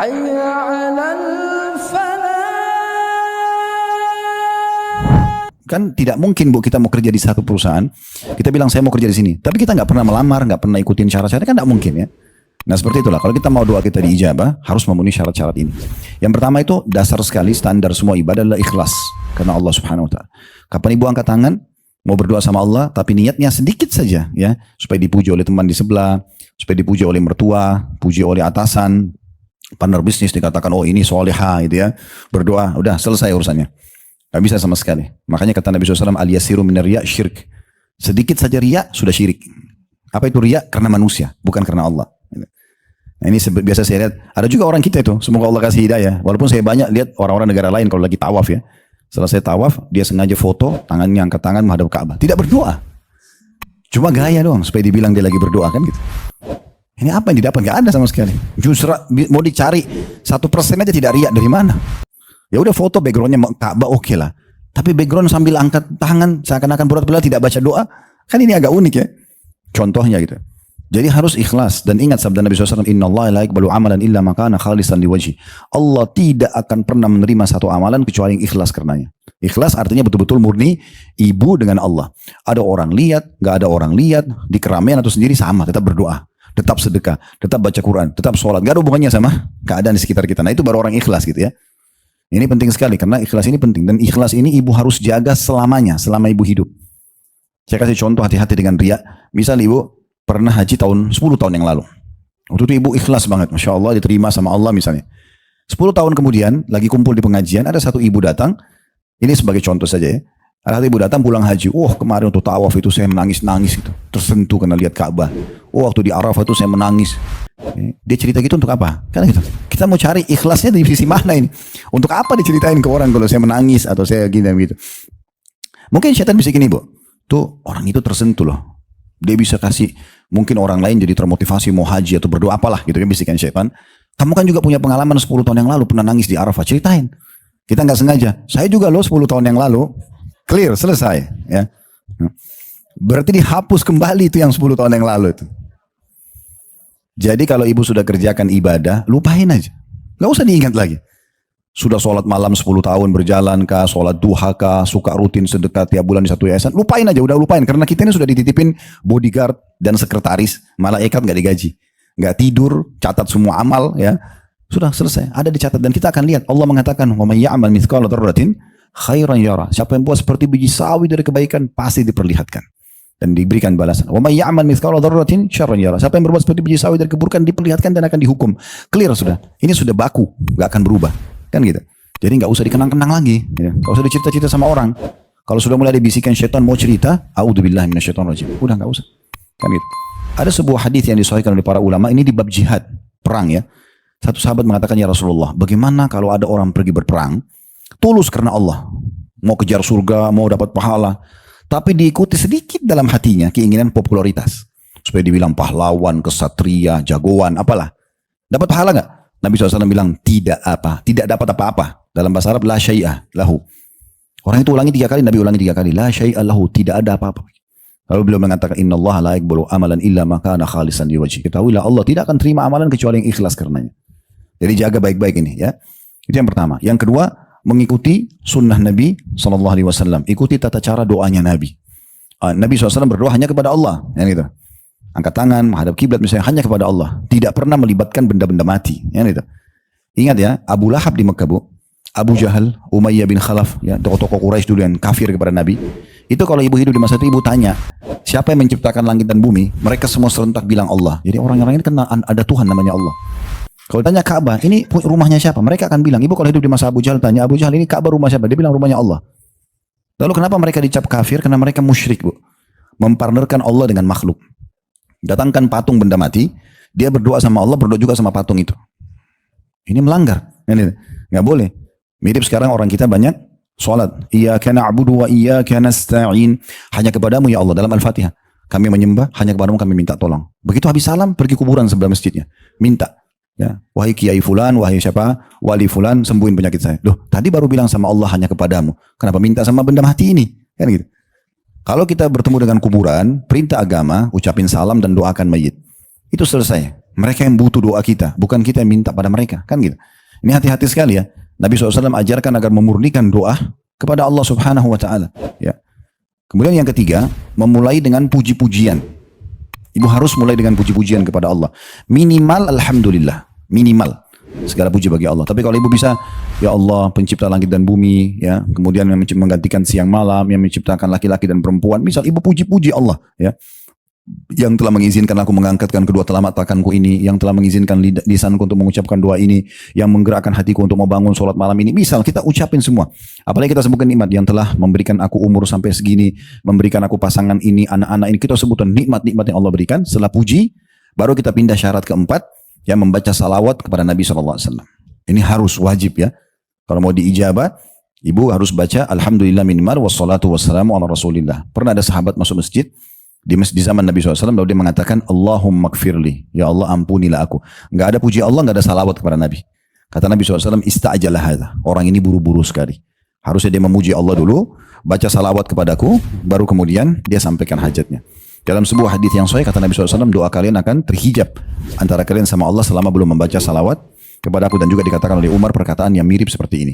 حي على الفلاح. Kan tidak mungkin Bu kita mau kerja di satu perusahaan, kita bilang saya mau kerja di sini, tapi kita nggak pernah melamar, nggak pernah ikutin syarat-syarat, kan nggak mungkin ya. Nah seperti itulah, kalau kita mau doa kita diijabah, harus memenuhi syarat-syarat ini. Yang pertama itu dasar sekali, standar semua ibadah adalah ikhlas karena Allah Subhanahu Wa Taala. Kapan ibu angkat tangan mau berdoa sama Allah, tapi niatnya sedikit saja ya, supaya dipuji oleh teman di sebelah, supaya dipuji oleh mertua, puji oleh atasan, partner bisnis dikatakan oh ini soleha gitu ya, berdoa udah selesai urusannya. Gak bisa sama sekali. Makanya kata Nabi SAW, al-yasiru minar riya syirk. Sedikit saja riya sudah syirik. Apa itu riya? Karena manusia, bukan karena Allah. Nah ini biasa saya lihat. Ada juga orang kita itu, semoga Allah kasih hidayah. Walaupun saya banyak lihat orang-orang negara lain kalau lagi tawaf ya. Selesai tawaf, dia sengaja foto, tangannya angkat tangan menghadap Ka'bah. Tidak berdoa. Cuma gaya doang, supaya dibilang dia lagi berdoa kan gitu. Ini apa yang didapat? Gak ada sama sekali. Justru mau dicari 1% aja tidak riya, dari mana? Ya udah foto backgroundnya Ka'bah oke lah. Tapi background sambil angkat tangan seakan-akan berat-berat tidak baca doa, kan ini agak unik ya. Contohnya gitu. Jadi harus ikhlas dan ingat sabda Nabi SAW, Innallaha la yaqbalu amalan illa ma kana khalisan liwajhi. Allah tidak akan pernah menerima satu amalan kecuali yang ikhlas karenanya. Ikhlas artinya betul-betul murni ibu dengan Allah. Ada orang lihat, nggak ada orang lihat, di keramaian atau sendiri sama, tetap berdoa, tetap sedekah, tetap baca Quran, tetap sholat. Gak ada hubungannya sama keadaan di sekitar kita. Nah itu baru orang ikhlas gitu ya. Ini penting sekali karena ikhlas ini penting. Dan ikhlas ini ibu harus jaga selamanya, selama ibu hidup. Saya kasih contoh hati-hati dengan riya. Misal ibu pernah haji 10 tahun yang lalu. Waktu itu ibu ikhlas banget. Masya Allah diterima sama Allah misalnya. 10 tahun kemudian lagi kumpul di pengajian. Ada satu ibu datang. Ini sebagai contoh saja ya. Ada satu ibu datang pulang haji. Kemarin waktu tawaf itu saya menangis-nangis gitu. Tersentuh karena lihat Ka'bah. Waktu di Arafah itu saya menangis. Dia cerita gitu untuk apa? Kan gitu. Kita mau cari ikhlasnya di sisi mana ini? Untuk apa diceritain ke orang kalau saya menangis atau saya gini gitu? Mungkin setan bisa gini Bu. Tuh orang itu tersentuh loh. Dia bisa kasih mungkin orang lain jadi termotivasi mau haji atau berdoa apalah gitu kan bisikan setan. Kamu kan juga punya pengalaman 10 tahun yang lalu pernah nangis di Arafah, ceritain. Kita nggak sengaja. Saya juga loh 10 tahun yang lalu. Clear, selesai ya. Berarti dihapus kembali itu yang 10 tahun yang lalu itu. Jadi kalau ibu sudah kerjakan ibadah, lupain aja. Gak usah diingat lagi. Sudah sholat malam 10 tahun berjalan kah, sholat duha kah, suka rutin sedekah tiap bulan di satu yayasan, lupain aja, udah lupain. Karena kita ini sudah dititipin bodyguard dan sekretaris, malaikat gak digaji. Gak tidur, catat semua amal ya. Sudah selesai, ada dicatat. Dan kita akan lihat, Allah mengatakan, wa may ya'mal mithqala dzarratin khairan yara. Siapa yang buat seperti biji sawi dari kebaikan, pasti diperlihatkan. Dan diberikan balasan. Wa may ya'mal mithqala dzarratin syarran yara. Siapa yang berbuat seperti biji sawi dari keburukan diperlihatkan dan akan dihukum. Clear sudah. Ini sudah baku, enggak akan berubah. Kan gitu. Jadi enggak usah dikenang-kenang lagi, ya. Enggak usah dicerita-cerita sama orang. Kalau sudah mulai dibisikkan syaitan mau cerita, a'udzubillahi minasyaitonirrajim. Udah enggak usah. Kan gitu. Ada sebuah hadis yang disahihkan oleh para ulama ini di bab jihad, perang ya. Satu sahabat mengatakan, ya Rasulullah, bagaimana kalau ada orang pergi berperang tulus karena Allah, mau kejar surga, mau dapat pahala, tapi diikuti sedikit dalam hatinya keinginan popularitas. Supaya dibilang pahlawan, kesatria, jagoan, apalah. Dapat pahala gak? Nabi SAW bilang, tidak dapat apa-apa. Dalam bahasa Arab, la syai'ah lahu. Orang itu ulangi 3 kali, Nabi ulangi 3 kali. La syai'ah lahu, tidak ada apa-apa. Lalu beliau mengatakan, innallaha la yaqbalu amalan illa ma kana khalisan liwajhi. Ketahuilah Allah tidak akan terima amalan kecuali yang ikhlas karenanya. Jadi jaga baik-baik ini ya. Itu yang pertama. Yang kedua, mengikuti sunnah Nabi SAW. Ikuti tata cara doanya Nabi. Nabi SAW berdoa hanya kepada Allah. Ya, gitu. Angkat tangan, menghadap kiblat misalnya hanya kepada Allah. Tidak pernah melibatkan benda-benda mati. Ya, gitu. Ingat ya, Abu Lahab di Mekah Bu. Abu Jahal, Umayyah bin Khalaf, ya, tokoh-tokoh Quraisy dulu yang kafir kepada Nabi. Itu kalau ibu hidup di masa itu, ibu tanya, siapa yang menciptakan langit dan bumi? Mereka semua serentak bilang Allah. Jadi orang-orang ini kenal ada Tuhan namanya Allah. Kalau tanya Ka'bah, ini rumahnya siapa? Mereka akan bilang, ibu kalau hidup di masa Abu Jahal tanya, Abu Jahal ini Ka'bah rumah siapa? Dia bilang rumahnya Allah. Lalu kenapa mereka dicap kafir? Karena mereka musyrik Bu. Mempartnerkan Allah dengan makhluk. Datangkan patung benda mati, dia berdoa sama Allah, berdoa juga sama patung itu. Ini melanggar. Nggak boleh. Mirip sekarang orang kita banyak sholat. Iyyaka na'budu wa iyyaka nasta'in. Hanya kepadamu ya Allah dalam Al-Fatihah. Kami menyembah, hanya kepadamu kami minta tolong. Begitu habis salam, pergi kuburan sebelah masjidnya. Minta. Ya, wahai kiai fulan, wahai siapa, wali fulan, sembuhin penyakit saya. Loh, tadi baru bilang sama Allah hanya kepadamu. Kenapa minta sama benda mati ini? Kan gitu. Kalau kita bertemu dengan kuburan, perintah agama, ucapin salam dan doakan mayit. Itu selesai. Mereka yang butuh doa kita, bukan kita yang minta pada mereka. Kan gitu. Ini hati-hati sekali ya. Nabi SAW ajarkan agar memurnikan doa kepada Allah Subhanahu wa Ta'ala. Ya. Kemudian yang ketiga, memulai dengan puji-pujian. Ibu harus mulai dengan puji-pujian kepada Allah. Minimal alhamdulillah. Minimal. Segala puji bagi Allah. Tapi kalau ibu bisa, ya Allah pencipta langit dan bumi, ya, kemudian yang menggantikan siang malam, yang menciptakan laki-laki dan perempuan. Misal ibu puji-puji Allah. Ya. Yang telah mengizinkan aku mengangkatkan kedua telapak tanganku ini, yang telah mengizinkan lisanku untuk mengucapkan doa ini, yang menggerakkan hatiku untuk membangun sholat malam ini. Misal kita ucapin semua. Apalagi kita sebutkan nikmat yang telah memberikan aku umur sampai segini, memberikan aku pasangan ini, anak-anak ini. Kita sebutkan nikmat-nikmat yang Allah berikan. Setelah puji, baru kita pindah syarat keempat, yang membaca salawat kepada Nabi SAW. Ini harus wajib ya. Kalau mau diijabah, ibu harus baca Alhamdulillah minimal wassalatu wassalamu ala rasulillah. Pernah ada sahabat masuk masjid, di zaman Nabi SAW, lalu dia mengatakan Allahumma gfirli, ya Allah ampunilah aku. Nggak ada puji Allah, nggak ada salawat kepada Nabi. Kata Nabi SAW, ista'jalah hadha, orang ini buru-buru sekali. Harusnya dia memuji Allah dulu, baca salawat kepadaku, baru kemudian dia sampaikan hajatnya. Dalam sebuah hadis yang sahih kata Nabi SAW, doa kalian akan terhijab antara kalian sama Allah selama belum membaca salawat kepada aku. Dan juga dikatakan oleh Umar perkataan yang mirip seperti ini.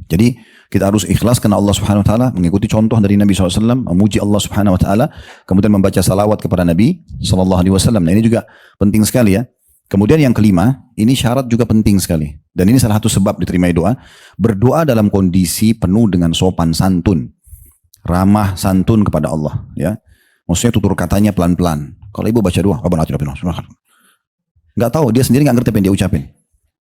Jadi kita harus ikhlas karena Allah Subhanahu Wa Taala, mengikuti contoh dari Nabi SAW, memuji Allah Subhanahu Wa Taala, kemudian membaca salawat kepada Nabi Sallallahu Alaihi Wasallam. Nah ini juga penting sekali ya. Kemudian yang kelima, ini syarat juga penting sekali. Dan ini salah satu sebab diterima doa. Berdoa dalam kondisi penuh dengan sopan santun, ramah santun kepada Allah. Ya, maksudnya tutur katanya pelan-pelan. Kalau ibu baca doa, nggak tahu, dia sendiri nggak ngerti apa yang dia ucapin.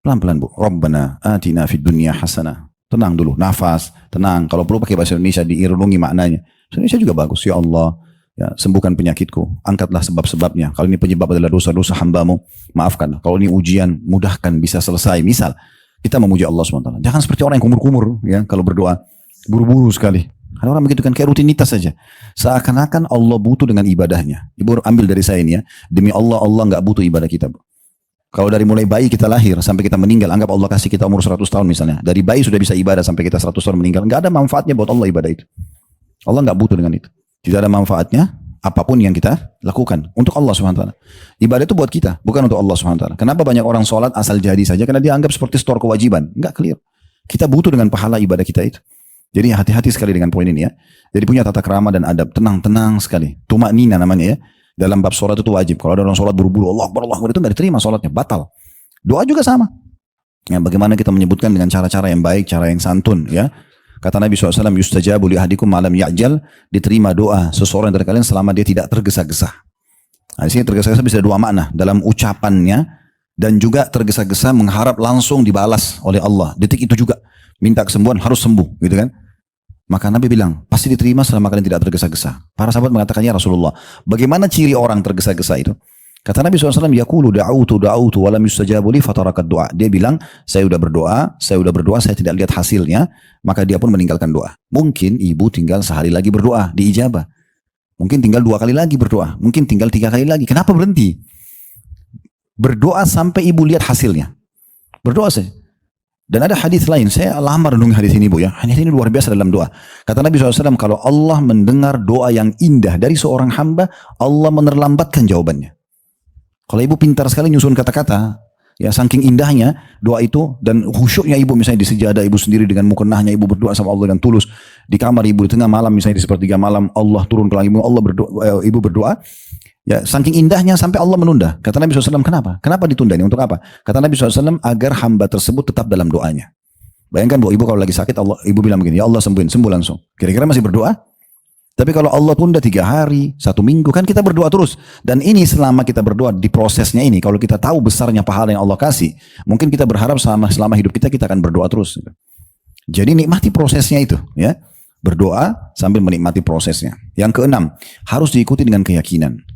Pelan-pelan bu. Rabbana atina fid dunya hasanah. Tenang dulu, nafas, tenang. Kalau perlu pakai bahasa Indonesia, diirungi maknanya. Bahasa Indonesia juga bagus. Ya Allah, ya, sembuhkan penyakitku. Angkatlah sebab-sebabnya. Kalau ini penyebab adalah dosa-dosa hambamu, maafkan. Kalau ini ujian, mudahkan, bisa selesai. Misal, kita memuji Allah SWT. Jangan seperti orang yang kumur-kumur, ya, kalau berdoa. Buru-buru sekali. Ada orang begitu kan, kayak rutinitas saja. Seakan-akan Allah butuh dengan ibadahnya. Ibu ambil dari saya ini ya. Demi Allah, Allah nggak butuh ibadah kita, Bu. Kalau dari mulai bayi kita lahir sampai kita meninggal, anggap Allah kasih kita umur 100 tahun misalnya. Dari bayi sudah bisa ibadah sampai kita 100 tahun meninggal. Nggak ada manfaatnya buat Allah ibadah itu. Allah nggak butuh dengan itu. Tidak ada manfaatnya apapun yang kita lakukan untuk Allah SWT. Ibadah itu buat kita, bukan untuk Allah SWT. Kenapa banyak orang sholat asal jadi saja? Karena dia anggap seperti store kewajiban. Nggak clear. Kita butuh dengan pahala ibadah kita itu. Jadi hati-hati sekali dengan poin ini ya. Jadi punya tata krama dan adab. Tenang-tenang sekali. Tumak nina namanya ya. Dalam bab sholat itu wajib. Kalau ada orang sholat buru-buru, Allah Akbar, itu nggak diterima sholatnya, batal. Doa juga sama. Ya, bagaimana kita menyebutkan dengan cara-cara yang baik, cara yang santun. Ya, kata Nabi SAW, yustajabu li ahadikum malam ya'jal, diterima doa seseorang dari kalian selama dia tidak tergesa-gesa. Nah, di sini tergesa-gesa bisa dua makna dalam ucapannya dan juga tergesa-gesa mengharap langsung dibalas oleh Allah. Detik itu juga minta kesembuhan harus sembuh, gitu kan? Maka Nabi bilang, pasti diterima selama kalian tidak tergesa-gesa. Para sahabat mengatakannya Rasulullah, bagaimana ciri orang tergesa-gesa itu? Kata Nabi SAW, yaqulu da'autu walam yustajabu li fatarakat doa. Dia bilang, saya sudah berdoa, saya tidak lihat hasilnya, maka dia pun meninggalkan doa. Mungkin ibu tinggal sehari lagi berdoa, diijabah. Mungkin tinggal 2 kali lagi berdoa, mungkin tinggal 3 kali lagi. Kenapa berhenti? Berdoa sampai ibu lihat hasilnya. Berdoa saja. Dan ada hadis lain, saya lama renungi hadis ini bu ya. Hadis ini luar biasa dalam doa. Kata Nabi SAW, kalau Allah mendengar doa yang indah dari seorang hamba, Allah menerlambatkan jawabannya. Kalau ibu pintar sekali nyusun kata-kata, ya saking indahnya doa itu dan khusyuknya ibu misalnya di sejadah ibu sendiri dengan mukenahnya ibu berdoa sama Allah dengan tulus. Di kamar ibu di tengah malam misalnya di sepertiga malam Allah turun ke langit, Allah berdoa, ibu berdoa. Ya, saking indahnya sampai Allah menunda. Kata Nabi SAW, kenapa? Kenapa ditunda ini? Untuk apa? Kata Nabi SAW, agar hamba tersebut tetap dalam doanya. Bayangkan bu, ibu kalau lagi sakit, ibu bilang begini, ya Allah sembuhin, sembuh langsung. Kira-kira masih berdoa? Tapi kalau Allah tunda 3 hari, 1 minggu, kan kita berdoa terus. Dan ini selama kita berdoa di prosesnya ini, kalau kita tahu besarnya pahala yang Allah kasih, mungkin kita berharap selama hidup kita akan berdoa terus. Jadi nikmati prosesnya itu, ya. Berdoa sambil menikmati prosesnya. Yang keenam, harus diikuti dengan keyakinan.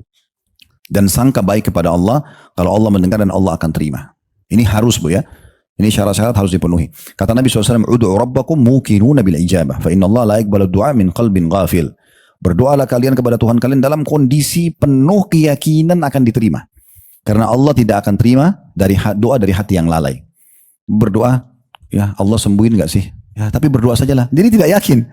Dan sangka baik kepada Allah, kalau Allah mendengar dan Allah akan terima. Ini harus bu ya. Ini syarat-syarat harus dipenuhi. Kata Nabi SAW, Udu'u rabbakum muqinuna bil ijabah, fa inna Allah la yaqbalu du'a min qalbin ghafil. Berdoalah kalian kepada Tuhan kalian dalam kondisi penuh keyakinan akan diterima. Karena Allah tidak akan terima dari doa dari hati yang lalai. Berdoa, ya Allah sembuhin gak sih? Ya, tapi berdoa sajalah. Jadi tidak yakin.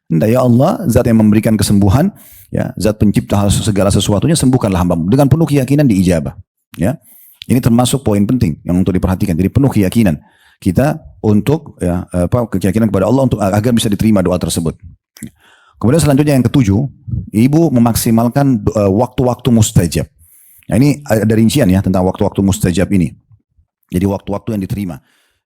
Entah ya Allah, zat yang memberikan kesembuhan, ya, zat pencipta segala sesuatunya, sembuhkanlah hambamu. Dengan penuh keyakinan diijabah. Ya. Ini termasuk poin penting yang untuk diperhatikan. Jadi penuh keyakinan kita untuk keyakinan kepada Allah untuk agar bisa diterima doa tersebut. Kemudian selanjutnya yang ketujuh, ibu memaksimalkan waktu-waktu mustajab. Nah, ini ada rincian ya tentang waktu-waktu mustajab ini. Jadi waktu-waktu yang diterima.